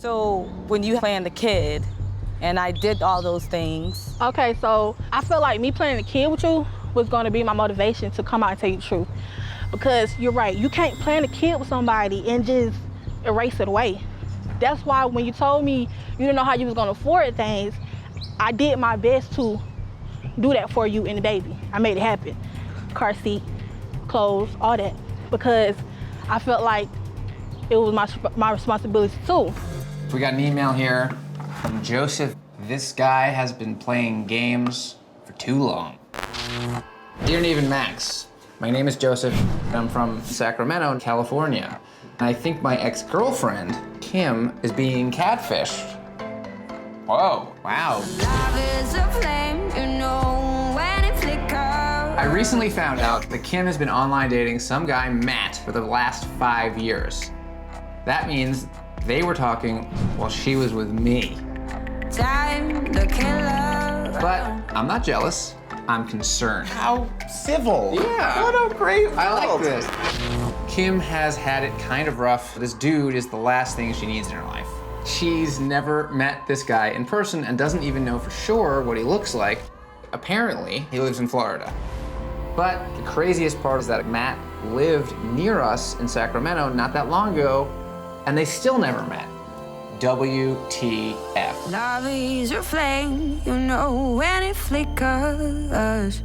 So when you playing the kid, and I did all those things. Okay, so I feel like me playing the kid with you was gonna be my motivation to come out and tell you the truth. Because you're right, you can't plan a kid with somebody and just erase it away. That's why when you told me you didn't know how you was gonna afford things, I did my best to do that for you and the baby. I made it happen. Car seat, clothes, all that. Because I felt like it was my responsibility too. We got an email here from Joseph. This guy has been playing games for too long. Dear Neve and Max, my name is Joseph. I'm from Sacramento, California. And I think my ex-girlfriend, Kim, is being catfished. Whoa, wow. Love is a flame, you know when it flickers. I recently found out that Kim has been online dating some guy, Matt, for the last 5 years. That means they were talking while she was with me. Time, the killer. But I'm not jealous, I'm concerned. How civil. Yeah. What a great I like world. this. Kim has had it kind of rough. This dude is the last thing she needs in her life. She's never met this guy in person and doesn't even know for sure what he looks like. Apparently, he lives in Florida. But the craziest part is that Matt lived near us in Sacramento not that long ago, and they still never met. WTF. Love is a flame, you know when it flickers.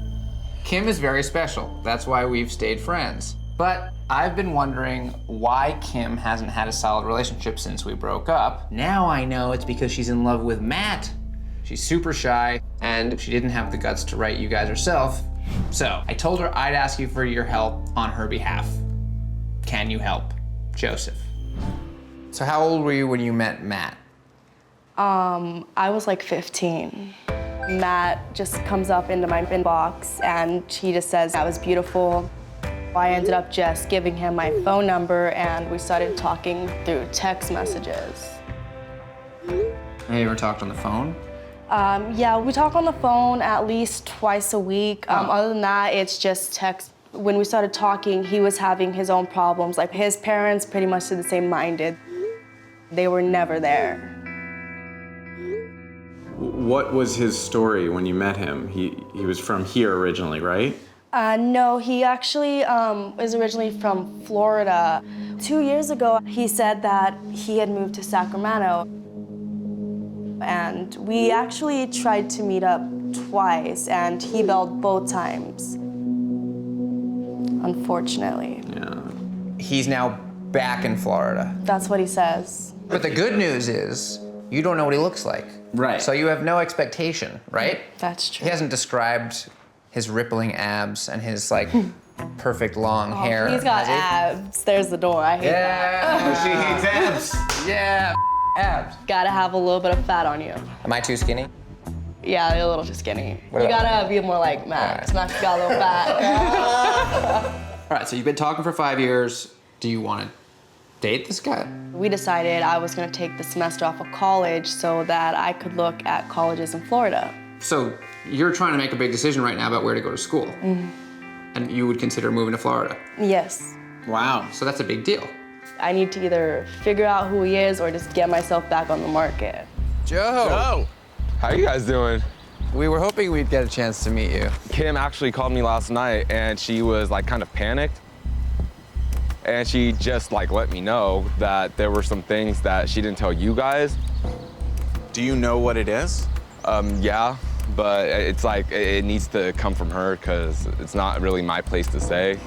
Kim is very special. That's why we've stayed friends. But I've been wondering why Kim hasn't had a solid relationship since we broke up. Now I know it's because she's in love with Matt. She's super shy, and she didn't have the guts to write you guys herself. So I told her I'd ask you for your help on her behalf. Can you help? Joseph. So how old were you when you met Matt? I was like 15. Matt just comes up into my inbox and he just says I was beautiful. I ended up just giving him my phone number and we started talking through text messages. Have you ever talked on the phone? Yeah, we talk on the phone at least twice a week. Other than that, it's just text. When we started talking, he was having his own problems. Like his parents pretty much the same minded. They were never there. What was his story when you met him? He was from here originally, right? No, he actually is originally from Florida. 2 years ago, he said that he had moved to Sacramento. And we actually tried to meet up twice, and he bailed both times, unfortunately. Yeah. He's now back in Florida. That's what he says. But the good news is, you don't know what he looks like. Right. So you have no expectation, right? That's true. He hasn't described his rippling abs and his like perfect long hair. He's got abs. There's the door. I hate that. She hates abs. Yeah, abs. Gotta have a little bit of fat on you. Am I too skinny? Yeah, you're a little too skinny. What You about- gotta be more like Max. Max got a little fat. All right, so you've been talking for 5 years. Do you want to date this guy? We decided I was gonna take the semester off of college so that I could look at colleges in Florida. So you're trying to make a big decision right now about where to go to school. And you would consider moving to Florida. Yes. Wow. So that's a big deal. I need to either figure out who he is or just get myself back on the market. Joe. How you guys doing? We were hoping we'd get a chance to meet you. Kim actually called me last night and she was like kind of panicked. And she just like let me know that there were some things that she didn't tell you guys. Do you know what it is? Yeah, but it's like it needs to come from her because it's not really my place to say.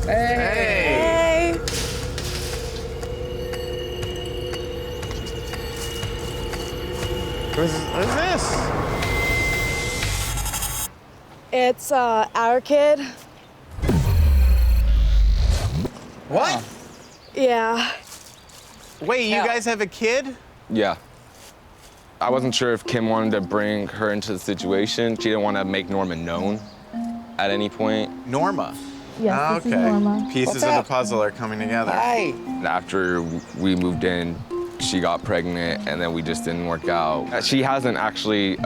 Hey. What is this? It's our kid. What? Yeah. Wait, you guys have a kid? Yeah. I wasn't sure if Kim wanted to bring her into the situation. She didn't want to make Norman known at any point. Norma. Yes, this is Norma. Pieces of the puzzle are coming together. Hi. After we moved in, she got pregnant and then we just didn't work out. She hasn't actually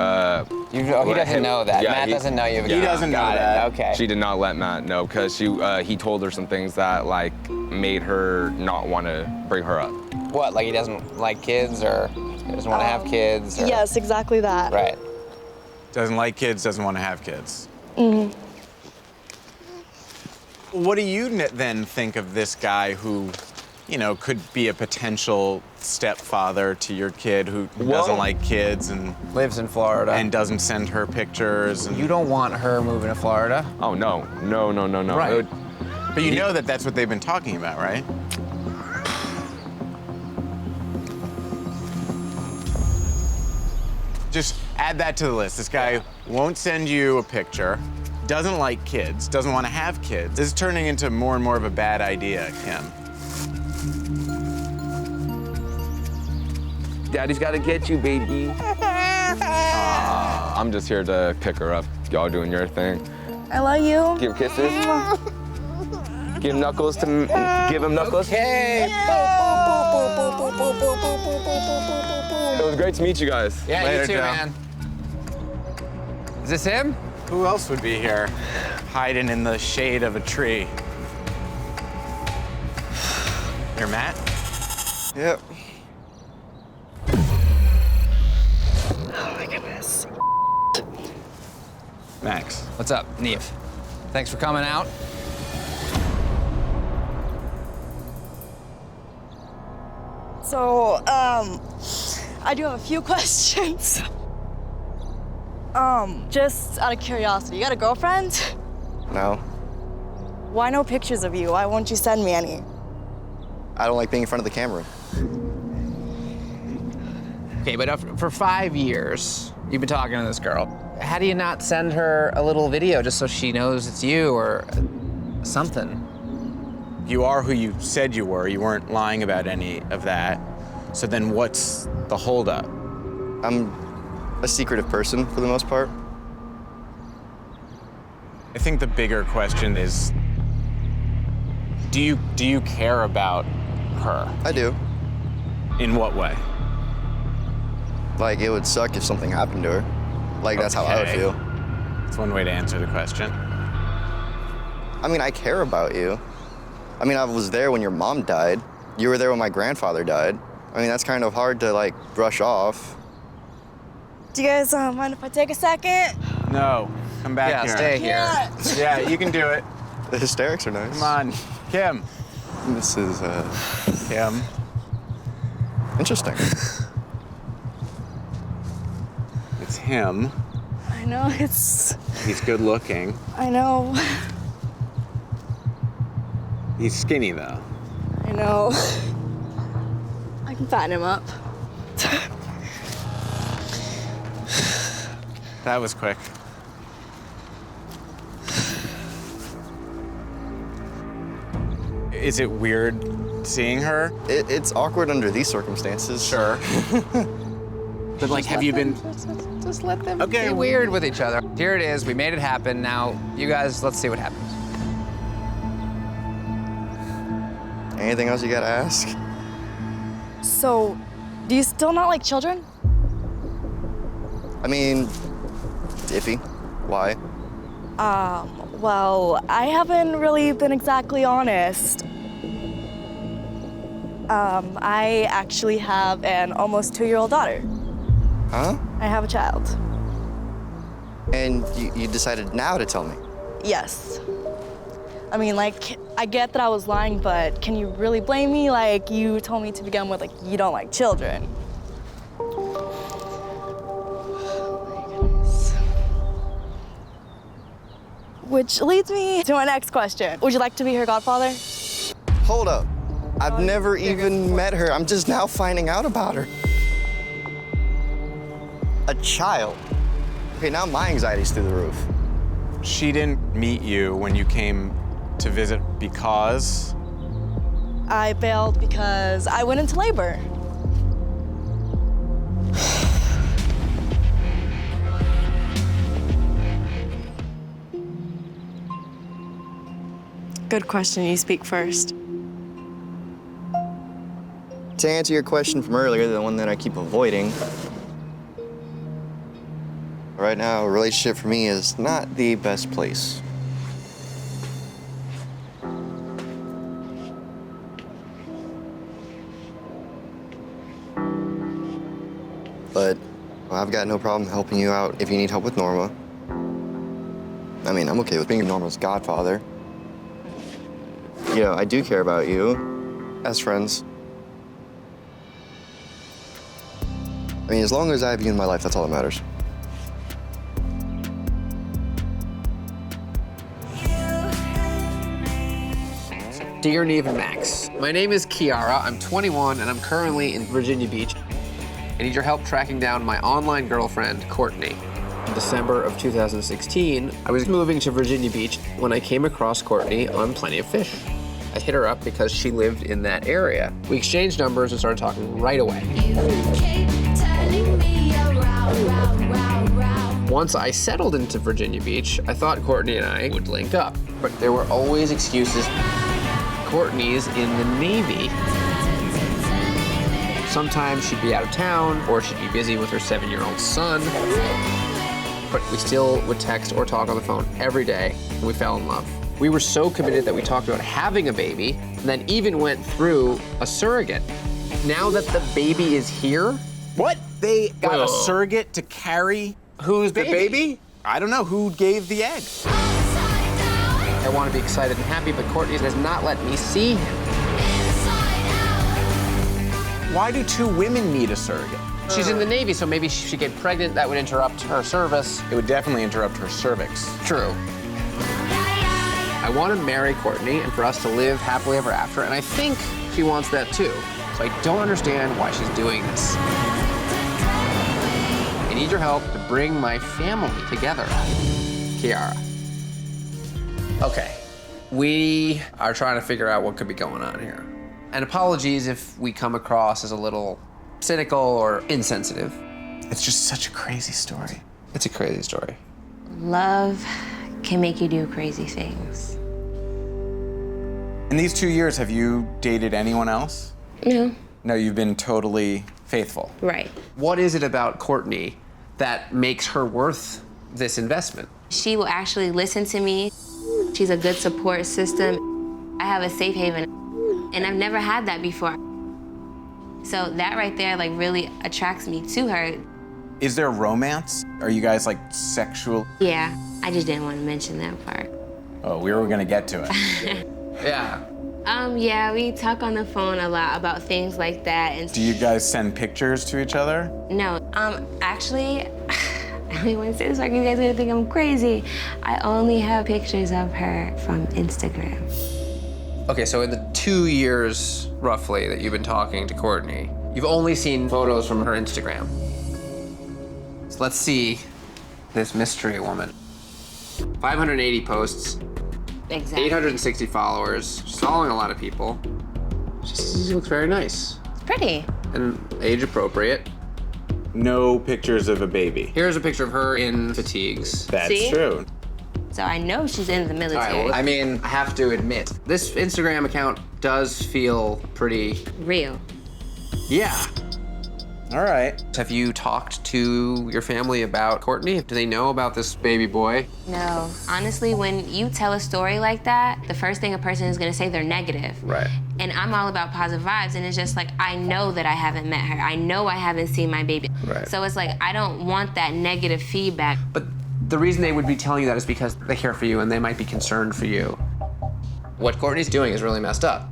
He doesn't know that. Yeah, Matt doesn't know you. He doesn't know that. Okay. She did not let Matt know because he told her some things that like made her not want to bring her up. What? Like he doesn't like kids, or he doesn't want to have kids? Or... Yes, exactly that. Right. Doesn't like kids, doesn't want to have kids. Mm-hmm. What do you then think of this guy who, you know, could be a potential stepfather to your kid who doesn't like kids and Lives in Florida. and doesn't send her pictures? And you don't want her moving to Florida? Oh no. Right. It would- But you know that that's what they've been talking about, right? Just add that to the list. This guy won't send you a picture, doesn't like kids, doesn't want to have kids. This is turning into more and more of a bad idea, Kim. Daddy's got to get you, baby. I'm just here to pick her up. Y'all doing your thing. I love you. Give kisses. Give knuckles to. Give him knuckles. Okay. It was great to meet you guys. Yeah, Later, you too, Joe. man. Is this him? Who else would be here, hiding in the shade of a tree? You're Matt? Yep. Max. What's up, Neve? Thanks for coming out. So, I do have a few questions. Just out of curiosity, you got a girlfriend? No. Why no pictures of you? Why won't you send me any? I don't like being in front of the camera. Okay, but for 5 years, you've been talking to this girl. How do you not send her a little video just so she knows it's you or something? You are who you said you were. You weren't lying about any of that. So then what's the holdup? I'm a secretive person for the most part. I think the bigger question is, do you care about her? I do. In what way? Like, it would suck if something happened to her. Like, that's how I would Okay. feel. That's one way to answer the question. I mean, I care about you. I mean, I was there when your mom died. You were there when my grandfather died. I mean, that's kind of hard to, like, brush off. Do you guys mind if I take a second? No, come back Yeah, here. stay here. Yeah, you can do it. The hysterics are nice. Come on, Kim. This is, Kim. interesting. It's him. I know, it's... He's good looking. I know. He's skinny though. I know. I can fatten him up. That was quick. Is it weird seeing her? It's awkward under these circumstances. Sure. But like, have you been? Just let them Okay. be weird with each other. Here it is. We made it happen. Now, you guys, let's see what happens. Anything else you gotta ask? So, do you still not like children? I mean, iffy. Why? Well, I haven't really been exactly honest. I actually have an almost 2-year-old daughter. Huh? I have a child. And you decided now to tell me? Yes. I mean, like, I get that I was lying, but can you really blame me? Like, you told me to begin with, like, you don't like children. Which leads me to my next question. Would you like to be her godfather? Hold up. I've never even met her. I'm just now finding out about her. A child. Okay, now my anxiety's through the roof. She didn't meet you when you came to visit because? I bailed because I went into labor. Good question. You speak first. To answer your question from earlier, the one that I keep avoiding, Right now, a relationship for me is not the best place. But I've got no problem helping you out if you need help with Norma. I mean, I'm okay with being Norma's godfather. You know, I do care about you as friends. I mean, as long as I have you in my life, that's all that matters. Dear Neve and Max, my name is Kiara. I'm 21 and I'm currently in Virginia Beach. I need your help tracking down my online girlfriend, Courtney. In December of 2016, I was moving to Virginia Beach when I came across Courtney on Plenty of Fish. I hit her up because she lived in that area. We exchanged numbers and started talking right away. Once I settled into Virginia Beach, I thought Courtney and I would link up, but there were always excuses. Courtney's in the Navy. Sometimes she'd be out of town, or she'd be busy with her 7-year-old son. But we still would text or talk on the phone every day, and we fell in love. We were so committed that we talked about having a baby, and then even went through a surrogate. Now that the baby is here, What? They got a surrogate to carry who's the baby? I don't know who gave the egg. I want to be excited and happy, but Courtney does not let me see him. Why do two women need a surrogate? She's in the Navy, so maybe she should get pregnant. That would interrupt her service. It would definitely interrupt her cervix. True. I want to marry Courtney and for us to live happily ever after, and I think she wants that too. So I don't understand why she's doing this. I need your help to bring my family together. Kiara. Okay, we are trying to figure out what could be going on here. And apologies if we come across as a little cynical or insensitive. It's just such a crazy story. It's a crazy story. Love can make you do crazy things. In these 2 years, have you dated anyone else? No. No, you've been totally faithful. Right. What is it about Courtney that makes her worth this investment? She will actually listen to me. She's a good support system. I have a safe haven, and I've never had that before. So that right there, like, really attracts me to her. Is there romance? Are you guys, like, sexual? Yeah, I just didn't want to mention that part. Oh, we were gonna get to it. Yeah. Yeah, we talk on the phone a lot about things like that. And Do you guys send pictures to each other? No, actually, I don't even want to say this, like, you guys are gonna think I'm crazy. I only have pictures of her from Instagram. Okay, so in the 2 years, roughly, that you've been talking to Courtney, you've only seen photos from her Instagram. So let's see this mystery woman. 580 posts, Exactly. 860 followers, she's following a lot of people. She looks very nice It's pretty. and age appropriate. No pictures of a baby. Here's a picture of her in fatigues. That's See? true. So I know she's in the All military. right, well, I mean, I have to admit, this Instagram account does feel pretty, Real. yeah. All right. Have you talked to your family about Courtney? Do they know about this baby boy? No. Honestly, when you tell a story like that, the first thing a person is gonna say, they're negative. Right. And I'm all about positive vibes, and it's just like, I know that I haven't met her. I know I haven't seen my baby. Right. So it's like, I don't want that negative feedback. But the reason they would be telling you that is because they care for you and they might be concerned for you. What Courtney's doing is really messed up.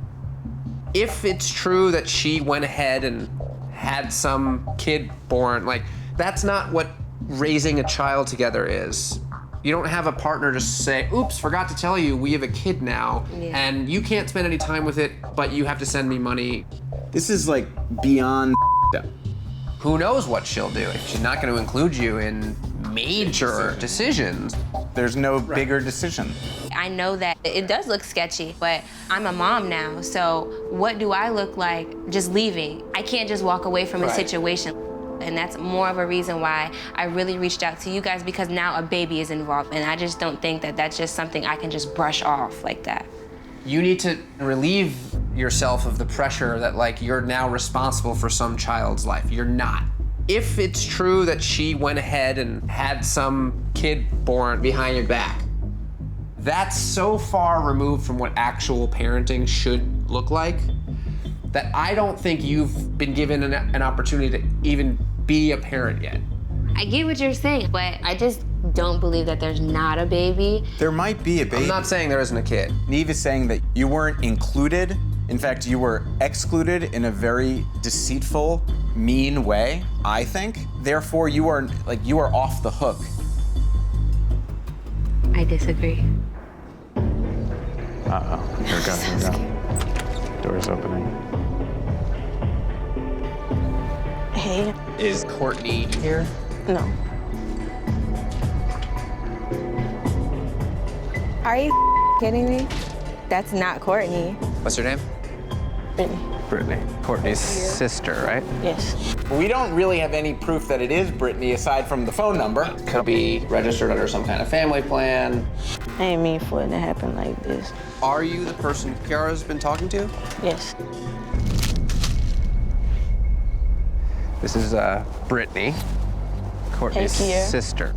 If it's true that she went ahead and had some kid born, like, that's not what raising a child together is. You don't have a partner just say, oops, forgot to tell you, we have a kid now, Yeah. and you can't spend any time with it, but you have to send me money. This is like beyond up. Who knows what she'll do? If she's not gonna include you in major decisions. There's no bigger decision. I know that it does look sketchy, but I'm a mom now, so what do I look like just leaving? I can't just walk away from a Right. situation. And that's more of a reason why I really reached out to you guys, because now a baby is involved, and I just don't think that that's just something I can just brush off like that. You need to relieve yourself of the pressure that, like, you're now responsible for some child's life. You're not. If it's true that she went ahead and had some kid born behind your back, that's so far removed from what actual parenting should look like that I don't think you've been given an opportunity to even be a parent yet. I get what you're saying, but I just don't believe that there's not a baby. There might be a baby. I'm not saying there isn't a kid. Neve is saying that you weren't included. In fact, you were excluded in a very deceitful, mean way, I think. Therefore, you are off the hook. I disagree. Uh-oh, here we go, here we go. Door's opening. Hey. Is Courtney here? No. Are you kidding me? That's not Courtney. What's her name? Brittany. Courtney's sister, right? Yes. We don't really have any proof that it is Brittany aside from the phone number. Could be registered under some kind of family plan. I ain't mean for it to happen like this. Are you the person Kiara's been talking to? Yes. This is Brittany, Courtney's Hey, Kiara. sister.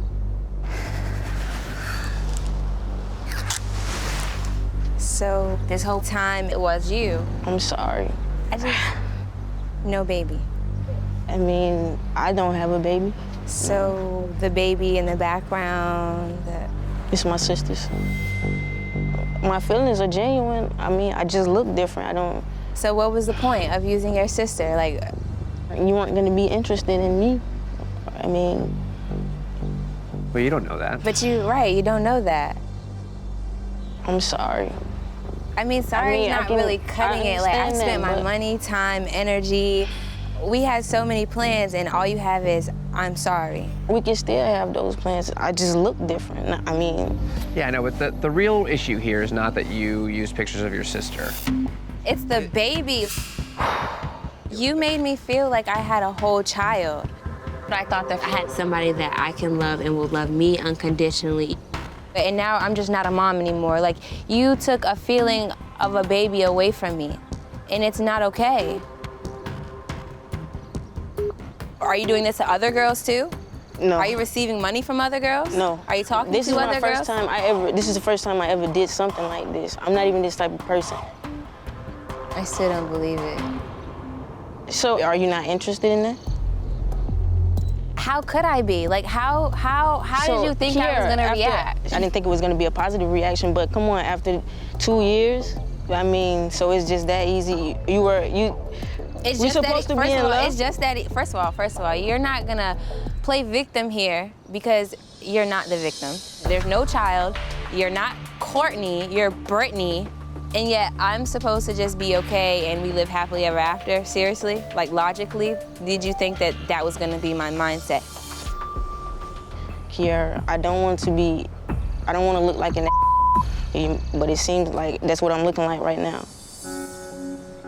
So this whole time it was you. I'm sorry. No baby. I mean, I don't have a baby. So the baby in the background, It's my sister's. My feelings are genuine. I mean, I just look different. I don't. So what was the point of using your sister? Like, You weren't gonna be interested in me. I mean. Well, you don't know that. but you don't know that. I'm sorry. I mean, sorry, I not really cutting it. Like, I understand spent that, my but- money, time, energy. We had so many plans, and all you have is, I'm sorry. We can still have those plans. I just look different. I mean. Yeah, I know, but the real issue here is not that you used pictures of your sister. It's the baby. You made me feel like I had a whole child. But I thought that I had somebody that I can love and will love me unconditionally. And now I'm just not a mom anymore. Like, you took a feeling of a baby away from me, and it's not okay. Are you doing this to other girls too? No. Are you receiving money from other girls? No. Are you talking This to is my other first girls? time this is the first time I ever did something like this. I'm not even this type of person. I still don't believe it. So are you not interested in that? How could I be? Like, how So, did you think I was Kiara, gonna react? I didn't think it was gonna be a positive reaction, but come on, after 2 years, I mean, so it's just that easy. It's we just that supposed to be first in of all, love? it's just that first of all, you're not gonna play victim here because you're not the victim. There's no child. You're not Courtney. You're Brittany, and yet I'm supposed to just be okay and we live happily ever after. Seriously, like logically, did you think that that was gonna be my mindset? Kiara, I don't want to look like an but it seems like that's what I'm looking like right now.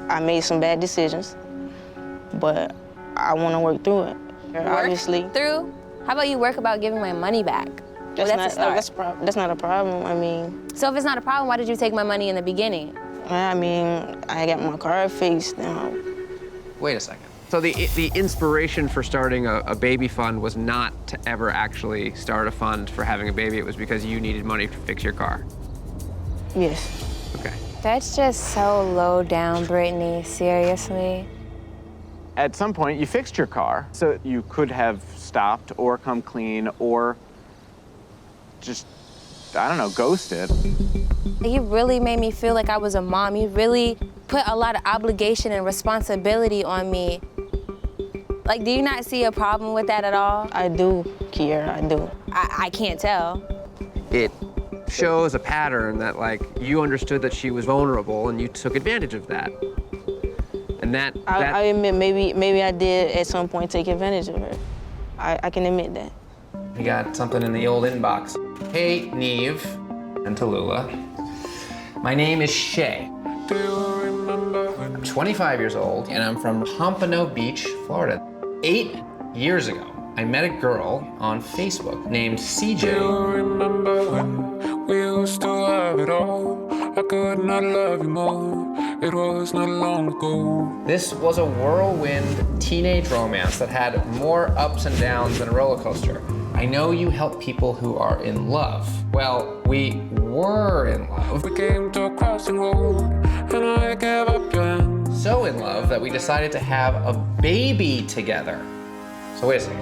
I made some bad decisions, but I want to work through it. Obviously. Work through? How about you work about giving my money back? Well, that's a start. That's not a problem. I mean. So if it's not a problem, why did you take my money in the beginning? I mean, I got my car fixed now. Wait a second. So the inspiration for starting a baby fund was not to ever actually start a fund for having a baby. It was because you needed money to fix your car. Yes. Okay. That's just so low down, Brittany. Seriously. At some point, you fixed your car, so you could have stopped or come clean or just, I don't know, ghosted. You really made me feel like I was a mom. You really put a lot of obligation and responsibility on me. Like, do you not see a problem with that at all? I do, Kiara, I do. I can't tell. It shows a pattern that, like, you understood that she was vulnerable and you took advantage of that. And that I admit maybe I did at some point take advantage of her. I can admit that. We got something in the old inbox. Hey, Neve and Tallulah. My name is Shay. I'm 25 years old and I'm from Pompano Beach, Florida. 8 years ago, I met a girl on Facebook named CJ. Remember when we used to have it all? I could not love you more. It was not long ago. This was a whirlwind teenage romance that had more ups and downs than a roller coaster. I know you help people who are in love. Well, we were in love. We came to a crossing road, and I gave up your hand. So in love that we decided to have a baby together. So wait a second.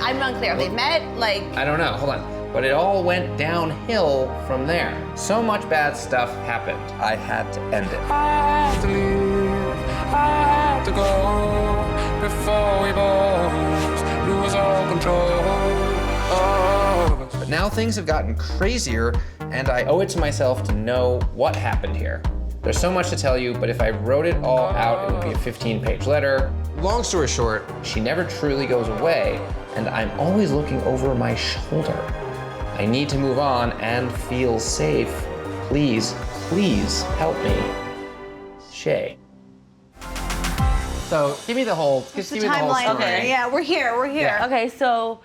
I'm unclear. Have they met? Like, I don't know, hold on. But it all went downhill from there. So much bad stuff happened. I had to end it. I had to leave, I had to go before we both lose all control. But now things have gotten crazier, and I owe it to myself to know what happened here. There's so much to tell you, but if I wrote it all out, it would be a 15-page letter. Long story short, she never truly goes away, and I'm always looking over my shoulder. I need to move on and feel safe. Please, please help me. Shay. So give me the whole, just give me the whole story. Okay. Yeah, we're here. Yeah. Okay, so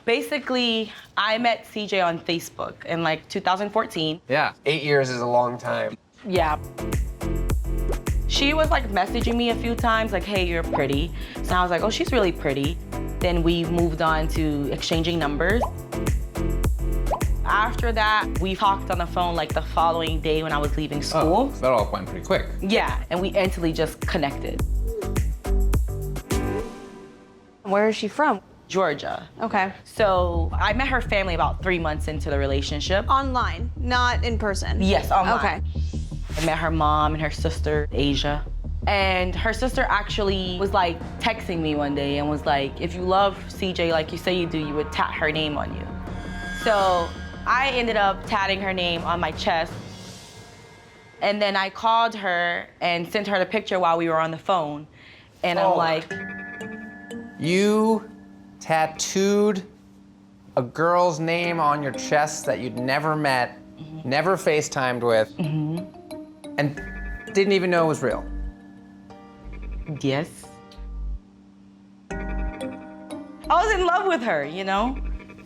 basically, I met CJ on Facebook in like 2014. Yeah, 8 years is a long time. Yeah. She was like messaging me a few times, like, hey, you're pretty. So I was like, oh, she's really pretty. Then we moved on to exchanging numbers. After that, we talked on the phone like the following day when I was leaving school. Oh, so that all went pretty quick. Yeah, and we instantly just connected. Where is she from? Georgia. Okay. So I met her family about 3 months into the relationship. Online, not in person. Yes, online. Okay. I met her mom and her sister, Asia. And her sister actually was like texting me one day and was like, if you love CJ like you say you do, you would tat her name on you. So I ended up tatting her name on my chest. And then I called her and sent her the picture while we were on the phone. And I'm like, you tattooed a girl's name on your chest that you'd never met, never FaceTimed with, and didn't even know it was real. yes. I was in love with her, you know?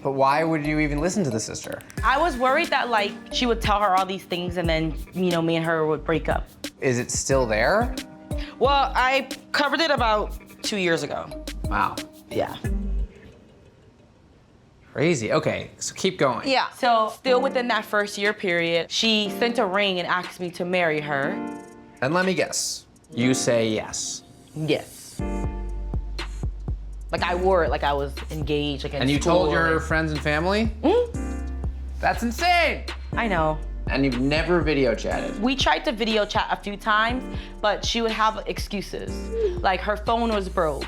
But why would you even listen to the sister? I was worried that like she would tell her all these things and then, you know, me and her would break up. Is it still there? Well, I covered it about 2 years ago. Wow. Yeah. Crazy. Okay, so keep going. Yeah. So still within that first year period, she sent a ring and asked me to marry her. And let me guess, you say yes. Yes. Like I wore it like I was engaged, like in And you school. told your friends and family? That's insane. I know. And you've never video chatted. We tried to video chat a few times, but she would have excuses. Like her phone was broke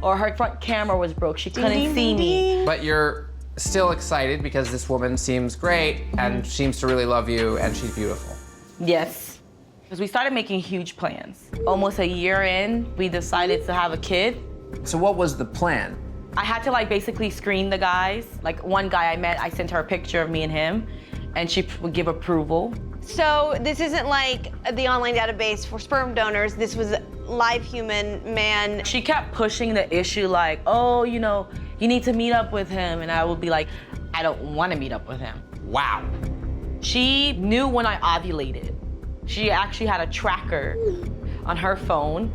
or her front camera was broke. She couldn't see me. But you're still excited because this woman seems great and seems to really love you and she's beautiful. Yes. Because we started making huge plans. Almost a year in, we decided to have a kid. So what was the plan? I had to like basically screen the guys. Like one guy I met, I sent her a picture of me and him, and she would give approval. So this isn't like the online database for sperm donors. This was a live human man. She kept pushing the issue like, oh, you know, you need to meet up with him. And I would be like, I don't want to meet up with him. Wow. She knew when I ovulated. She actually had a tracker on her phone.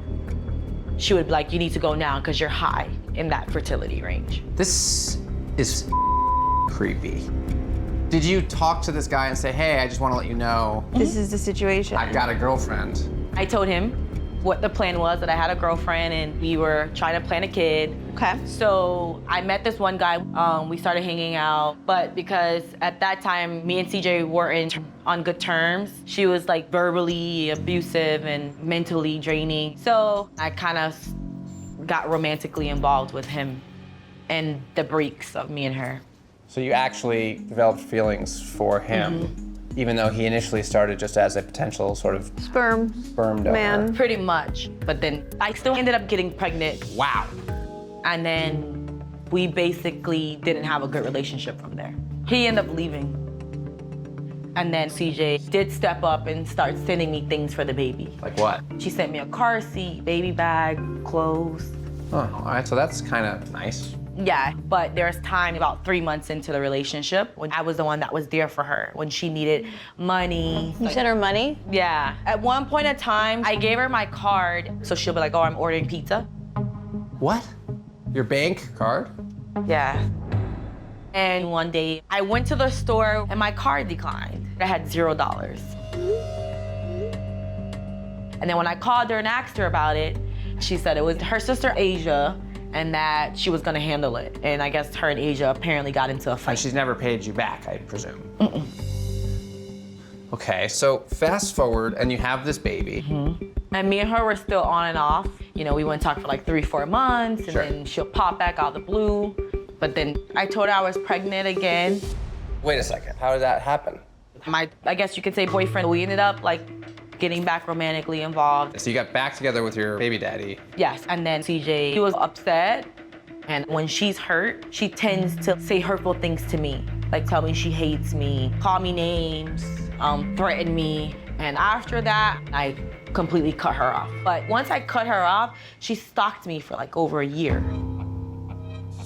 She would be like, you need to go now because you're high in that fertility range. This is creepy. Did you talk to this guy and say, hey, I just want to let you know This is the situation. I've got a girlfriend? I told him what the plan was, that I had a girlfriend and we were trying to plan a kid. Okay. So I met this one guy, we started hanging out, but because at that time, me and CJ weren't on good terms, she was like verbally abusive and mentally draining. So I kind of got romantically involved with him and the breaks of me and her. So you actually developed feelings for him, even though he initially started just as a potential sort of Sperm donor. man. Pretty much, but then I still ended up getting pregnant. Wow. And then we basically didn't have a good relationship from there. He ended up leaving. And then CJ did step up and start sending me things for the baby. Like what? She sent me a car seat, baby bag, clothes. Oh, all right, so that's kind of nice. Yeah, but there's time about 3 months into the relationship when I was the one that was there for her when she needed money. You sent her money? Yeah. At one point in time, I gave her my card, so she'll be like, oh, I'm ordering pizza. What? Your bank card? Yeah. And one day, I went to the store and my card declined. I had $0. And then when I called her and asked her about it, she said it was her sister Asia and that she was gonna handle it. And I guess her and Asia apparently got into a fight. And she's never paid you back, I presume. Okay, so fast forward and you have this baby. And me and her were still on and off. You know, we wouldn't talk for like 3-4 months, and Sure. then she'll pop back out of the blue. But then I told her I was pregnant again. Wait a second, how did that happen? I guess you could say boyfriend, we ended up like getting back romantically involved. So you got back together with your baby daddy. Yes, and then CJ, he was upset. And when she's hurt, she tends to say hurtful things to me. Like tell me she hates me, call me names, threaten me. And after that, I completely cut her off. But once I cut her off, she stalked me for like over a year.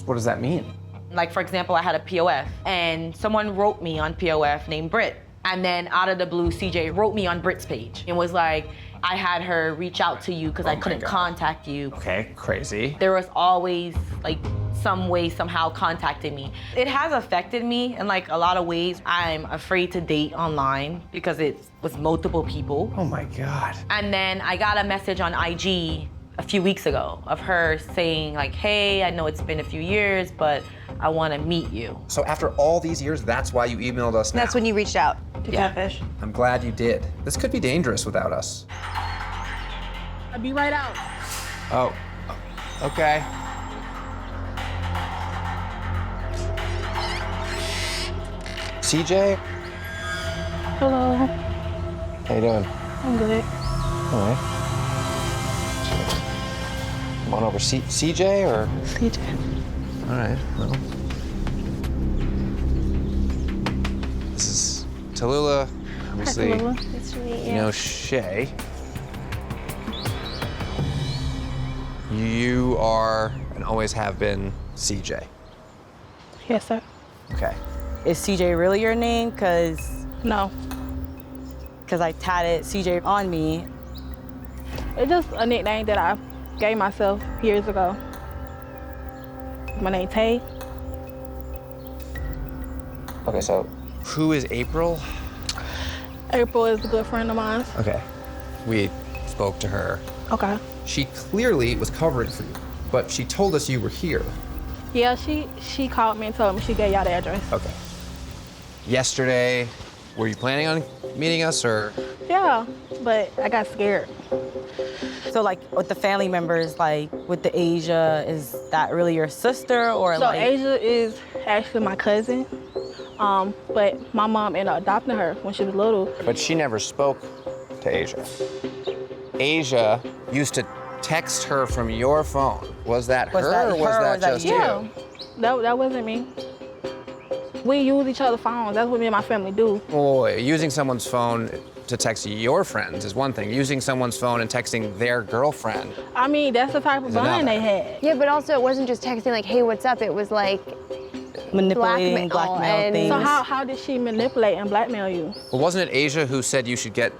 What does that mean? Like for example, I had a POF and someone wrote me on POF named Brit. And then out of the blue, CJ wrote me on Brit's page and was like, I had her reach out to you because I couldn't contact you. Okay, crazy. There was always like some way, somehow contacting me. It has affected me in like a lot of ways. I'm afraid to date online because it's with multiple people. Oh my God. And then I got a message on IG a few weeks ago of her saying like, hey, I know it's been a few years, but I want to meet you. So after all these years, that's why you emailed us now? That's when you reached out to Catfish. I'm glad you did. This could be dangerous without us. I'll be right out. Oh, okay. CJ? Hello. How you doing? I'm good. All right. Come on over. CJ or? CJ. All right, well. This is Tallulah. Obviously, Nice to meet you know Shay. You are and always have been CJ. Yes, sir. Okay. Is CJ really your name? Cause No. I tatted CJ on me. It's just a nickname that I gave myself years ago. My name's Tay. Okay, so who is April? April is a good friend of mine. Okay. We spoke to her. Okay. She clearly was covering for you, but she told us you were here. Yeah, she called me and told me she gave y'all the address. Okay. Yesterday, were you planning on meeting us or? Yeah, but I got scared. So like with the family members, like with the Asia, is that really your sister or So like? Asia is actually my cousin, but my mom ended up adopting her when she was little. But she never spoke to Asia. Asia used to text her from your phone. Was that Was her that or was her or that was that just you? you? Yeah, that wasn't me. We use each other's phones. That's what me and my family do. Wait, using someone's phone to text your friends is one thing. Using someone's phone and texting their girlfriend. I mean, that's the type of Is bond they another. had. Yeah, but also it wasn't just texting like, hey, what's up? It was like Manipulating, blackmail blackmail and- things. So how did she manipulate and blackmail you? Well, wasn't it Asia who said you should get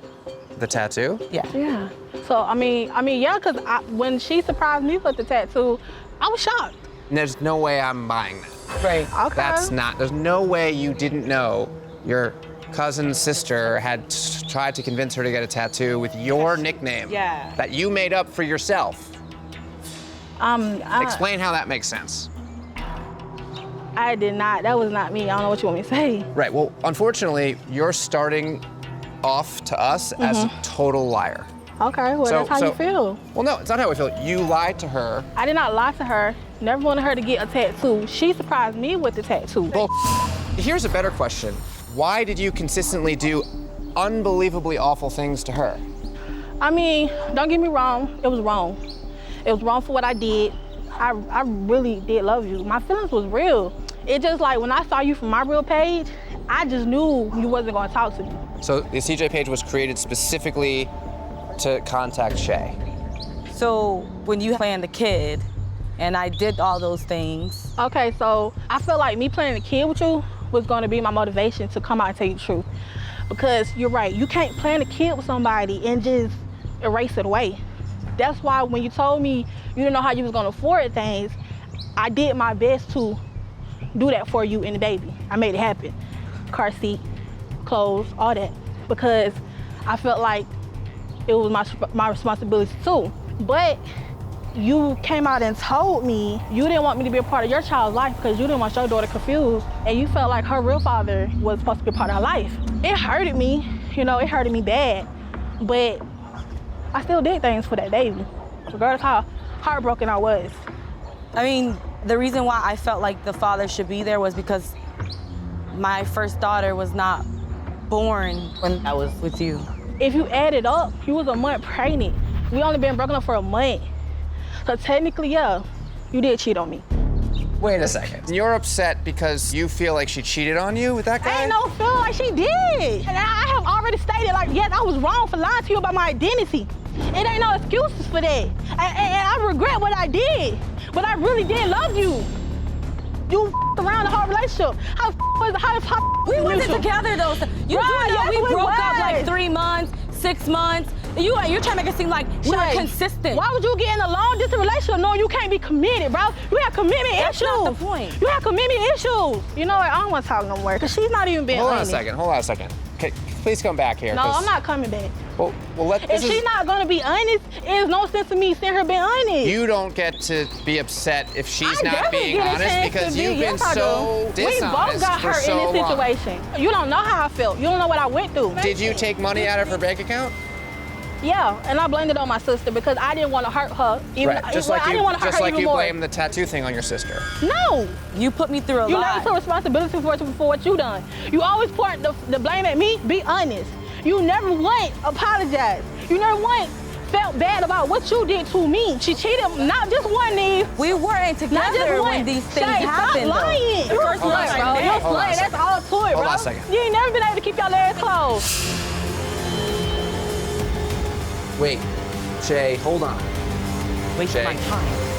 the tattoo? Yeah. Yeah. So I mean, yeah, cause when she surprised me with the tattoo, I was shocked. And there's no way I'm buying that. Right. Okay. That's not, there's no way you didn't know your cousin's sister had tried to convince her to get a tattoo with your nickname. Yeah. That you made up for yourself. Explain how that makes sense. I did not. That was not me. I don't know what you want me to say. Right, well, unfortunately, you're starting off to us as a total liar. Okay, well, that's how you feel. Well, no, it's not how I feel. You lied to her. I did not lie to her. Never wanted her to get a tattoo. She surprised me with the tattoo. Well, here's a better question. Why did you consistently do unbelievably awful things to her? I mean, don't get me wrong. It was wrong. It was wrong for what I did. I really did love you. My feelings was real. It just like when I saw you from my real page, I just knew you wasn't gonna talk to me. So the CJ page was created specifically to contact Shay. So when you planned the kid, And I did all those things. Okay, so I feel like me planning a kid with you was gonna be my motivation to come out and tell you the truth. Because you're right, you can't plan a kid with somebody and just erase it away. That's why when you told me you didn't know how you was gonna afford things, I did my best to do that for you and the baby. I made it happen. Car seat, clothes, all that. Because I felt like it was my responsibility too. But you came out and told me you didn't want me to be a part of your child's life because you didn't want your daughter confused, and you felt like her real father was supposed to be a part of her life. It hurted me, you know, it hurted me bad, but I still did things for that baby, regardless how heartbroken I was. I mean, the reason why I felt like the father should be there was because my first daughter was not born when I was with you. If you add it up, you was a month pregnant. We only been broken up for a month. So technically, yeah, you did cheat on me. Wait a second. You're upset because you feel like she cheated on you with that guy? I ain't no feel like she did. And I have already stated, like, yes, I was wrong for lying to you about my identity. It ain't no excuses for that. And I regret what I did, but I really did love you. You around the whole relationship. We wasn't together though. You Right, do know yes, we we broke up was. like 3 months, 6 months. You're trying to make it seem like we were Shay, consistent. Why would you get in a long distance relationship knowing you can't be committed, bro? You have commitment That's issues. not the point. You have commitment issues. You know what? I don't want to talk no more because she's not even being Hold on a honest. second. Okay, please come back here. No, 'cause- I'm not coming back. Well, If she's not gonna be honest, there's no sense in me seeing her being honest. You don't get to be upset if she's I not definitely being get a honest chance because to be. you've been Yes, I so do. We both dishonest got for hurt so in this long. situation. You don't know how I felt. You don't know what I went through. Did you take money out of her bank account? Yeah, and I blamed it on my sister because I didn't want to hurt her. Even Right. Just I like didn't want to hurt just her like even you more. blame the tattoo thing on your sister. No. You put me through a You lot. never took responsibility for what you done. You always point the blame at me. Be honest. You never once apologized. You never once felt bad about what you did to me. She cheated not just one Eve. We weren't Not just together one. when these things Shay, happened. Stop lying. Though. You're a First slut, love, bro. right You're a there. Hold on a slut. That's second. all to it, bro. Hold on a second. You ain't never been able to keep your legs closed. Wait, Shay, hold on. Wasting Shay. my time.